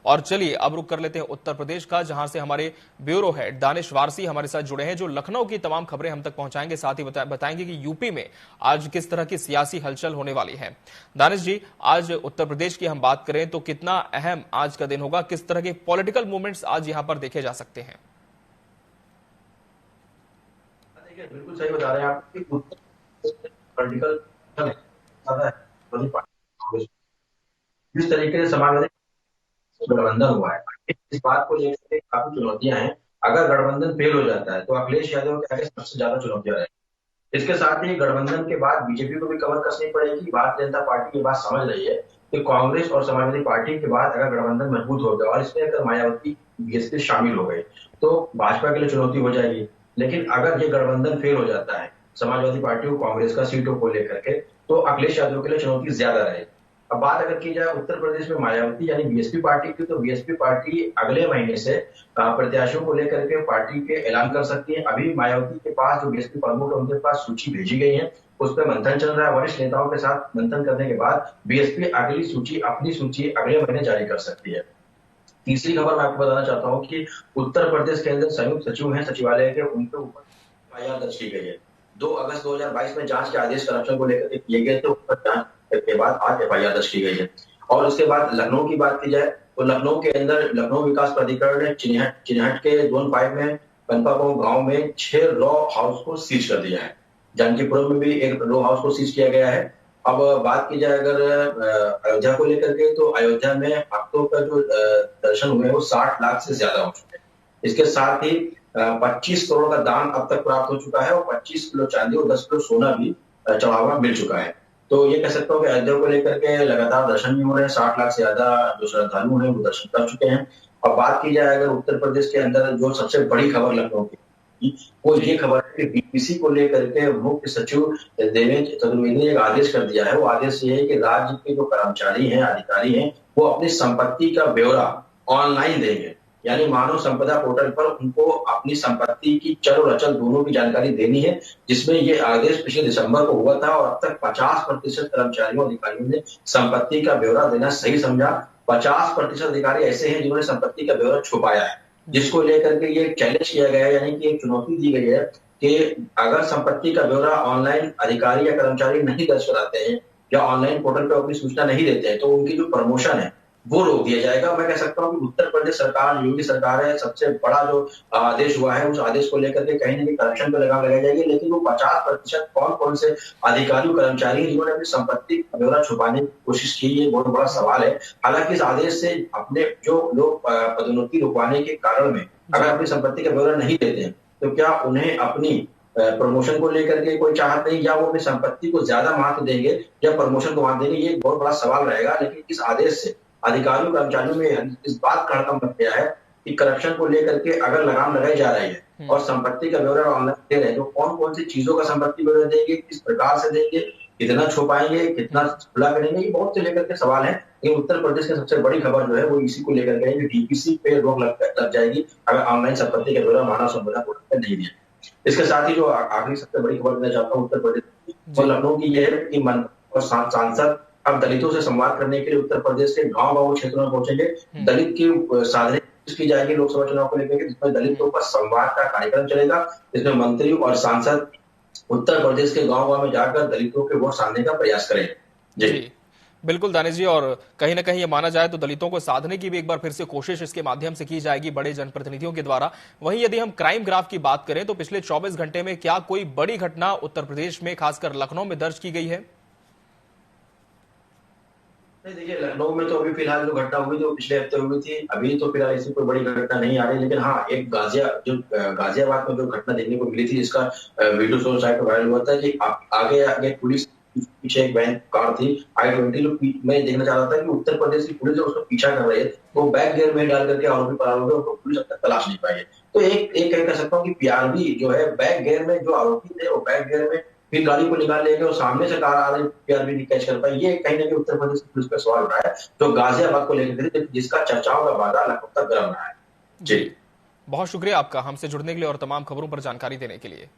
और चलिए अब रुक कर लेते हैं उत्तर प्रदेश का, जहां से हमारे ब्यूरो हेड दानिश वारसी हमारे साथ जुड़े हैं, जो लखनऊ की तमाम खबरें हम तक पहुंचाएंगे, साथ ही बताएंगे कि यूपी में आज किस तरह की सियासी हलचल होने वाली है। दानिश जी, आज उत्तर प्रदेश की हम बात करें तो कितना अहम आज का दिन होगा, किस तरह के पॉलिटिकल मूवमेंट्स आज यहां पर देखे जा सकते हैं? देखिए, बिल्कुल सही बता रहे हैं आप कि पॉलिटिकल जिस तरीके से समाजवादी गठबंधन हुआ है, इस बात को लेकर काफी चुनौतियां हैं। अगर गठबंधन फेल हो जाता है तो अखिलेश यादव के आगे सबसे ज्यादा चुनौतियां रहेगी। इसके साथ ही गठबंधन के बाद बीजेपी को भी कमर कसनी पड़ेगी। भारतीय जनता पार्टी ये बात समझ रही है कि कांग्रेस और समाजवादी पार्टी के बाद अगर गठबंधन मजबूत हो गया और इसमें अगर मायावती बीएसपी शामिल हो गए तो भाजपा के लिए चुनौती हो जाएगी। लेकिन अगर ये गठबंधन फेल हो जाता है समाजवादी पार्टी और कांग्रेस का सीटों को लेकर के, तो अखिलेश यादव के लिए चुनौती ज्यादा रहेगी। अब बात अगर की जाए उत्तर प्रदेश में मायावती यानी बीएसपी पार्टी की, तो बीएसपी पार्टी अगले महीने से प्रत्याशियों को लेकर के पार्टी के ऐलान कर सकती है। अभी मायावती के पास जो बीएसपी प्रमुख है उनके पास सूची भेजी गई है, उस पर मंथन चल रहा है। वरिष्ठ नेताओं के साथ मंथन करने के बाद बीएसपी अपनी सूची अगले महीने जारी कर सकती है। तीसरी खबर मैं आपको बताना चाहता हूँ कि उत्तर प्रदेश के अंदर संयुक्त सचिव हैं सचिवालय के, उनके ऊपर एफआईआर दर्ज की गई है। 2 अगस्त 2022 में जांच के आदेश करप्शन को लेकर किए गए थे, उस पर जांच के बाद आज एफआईआर दर्ज की गई है। और उसके बाद लखनऊ की बात की जाए तो लखनऊ के अंदर लखनऊ विकास प्राधिकरण ने चिन्हट के जोन 5 में पनपागांव गांव में 6 रॉ हाउस को सीज कर दिया है। जानकीपुरम में भी एक रॉ हाउस को सीज किया गया है। अब बात की जाए अगर अयोध्या को लेकर के, तो अयोध्या में भक्तों का जो दर्शन हुए वो 60 लाख से ज्यादा हो चुके हैं। इसके साथ ही 25 करोड़ का दान अब तक प्राप्त हो चुका है और 25 किलो चांदी और 10 किलो सोना भी चढ़ावा मिल चुका है। तो ये कह सकता हूँ कि अयोध्या को लेकर के लगातार दर्शन भी हो रहे हैं। 60 लाख से ज्यादा जो श्रद्धालु हैं वो दर्शन कर चुके हैं। अब बात की जाए अगर उत्तर प्रदेश के अंदर जो सबसे बड़ी खबर लखनऊ की, वो ये खबर है कि डीपीसी को लेकर के मुख्य सचिव देवेंद्र चतुर्वेदी ने एक आदेश कर दिया है। वो आदेश ये है कि राज्य के जो कर्मचारी हैं, अधिकारी हैं, वो अपनी संपत्ति का ब्यौरा ऑनलाइन देंगे। यानी मानव संपदा पोर्टल पर उनको अपनी संपत्ति की चल और अचल दोनों की जानकारी देनी है, जिसमें ये आदेश पिछले दिसंबर को हुआ था और अब तक 50% कर्मचारियों अधिकारियों ने संपत्ति का ब्यौरा देना सही समझा। 50% अधिकारी ऐसे हैं जिन्होंने संपत्ति का ब्यौरा छुपाया है, जिसको लेकर के ये चैलेंज किया गया है, यानी कि एक चुनौती दी गई है कि अगर संपत्ति का ब्यौरा ऑनलाइन अधिकारी या कर्मचारी नहीं दर्ज कराते हैं या ऑनलाइन पोर्टल पर अपनी सूचना नहीं देते हैं तो उनकी जो प्रमोशन है वो रोक दिया जाएगा। मैं कह सकता हूँ कि उत्तर प्रदेश सरकार, योगी सरकार है, सबसे बड़ा जो आदेश हुआ है उस आदेश को लेकर के कहीं न कहीं करप्शन पर लगाम लगाई जाएगी। लेकिन वो 50% कौन से अधिकारी कर्मचारी हैं जिन्होंने अपनी संपत्ति का ब्यौरा छुपाने की कोशिश की, ये बहुत बड़ा सवाल है। हालांकि इस आदेश से अपने जो लोग पदोन्नति रुकवाने के कारण में अगर अपनी संपत्ति का ब्यौरा नहीं देते हैं तो क्या उन्हें अपनी प्रमोशन को लेकर के कोई चाहत नहीं, या वो अपनी संपत्ति को ज्यादा महत्व देंगे या प्रमोशन को महत्व देंगे, ये बहुत बड़ा सवाल रहेगा। लेकिन इस आदेश से अधिकारियों कर्मचारियों में इस बात का हड़कंप मच गया है कि करप्शन को लेकर के अगर लगाम लगाई जा रही है और संपत्ति का ब्यौरा ऑनलाइन दे रहे हैं तो कौन सी चीजों का संपत्ति ब्यौरा देंगे, किस प्रकार से देंगे, कितना छुपाएंगे, कितना खुला करेंगे, ये बहुत से लेकर के सवाल है। लेकिन उत्तर प्रदेश की सबसे बड़ी खबर जो है वो इसी को लेकर के है कि डीपीसी पे रोक लग जाएगी अगर ऑनलाइन संपत्ति का ब्यौरा मानव संपदा पोर्टल पर नहीं दिया। इसके साथ ही जो आखिरी सबसे बड़ी खबर देना चाहता हूँ उत्तर प्रदेश और लखनऊ की, यह है कि मंत्री और सांसद अब दलितों से संवाद करने के लिए उत्तर प्रदेश के गांव क्षेत्रों में पहुंचेंगे। दलित की साधने की जाएगी लोकसभा चुनाव को लेकर, जिसमें दलितों का संवाद का कार्यक्रम चलेगा, जिसमें मंत्री और सांसद उत्तर प्रदेश के गांव में जाकर दलितों के वोट साधने का प्रयास करेंगे। जी बिल्कुल दानिश जी, और कहीं ना कहीं ये माना जाए तो दलितों को साधने की भी एक बार फिर से कोशिश इसके माध्यम से की जाएगी बड़े जनप्रतिनिधियों के द्वारा। वहीं यदि हम क्राइम ग्राफ की बात करें तो पिछले 24 घंटे में क्या कोई बड़ी घटना उत्तर प्रदेश में खासकर लखनऊ में दर्ज की गई है? देखिए, लखनऊ में तो अभी फिलहाल जो घटना हुई जो पिछले हफ्ते हुई थी, अभी तो फिलहाल ऐसी कोई बड़ी घटना नहीं आ रही। लेकिन हाँ, एक गाजियाबाद में जो घटना देखने को मिली थी, जिसका वीडियो सोशल साइट पर वायरल हुआ था कि आगे पुलिस पीछे एक वैन कार थी i20। मैं देखना चाह रहा था कि उत्तर प्रदेश की पुलिस उसका पीछा कर रही है, वो बैक गियर में डाल करके आरोपी फरार हो गए, उनको पुलिस अब तक तलाश नहीं पाई है। तो एक कह सकता हूँ कि पीआरवी जो है, बैक गियर में जो आरोपी थे वो बैक गियर में फिर गाड़ी को निकाल लेंगे और सामने से कार आ रही पीआरवी नहीं कैच कर पाई। ये कहीं ना कहीं उत्तर प्रदेश की पुलिस पर सवाल उठा है जो गाजियाबाद को लेकर, जिसका चर्चाओं का बाजार लगभग तक गर्म रहा है। जी बहुत शुक्रिया आपका हमसे जुड़ने के लिए और तमाम खबरों पर जानकारी देने के लिए।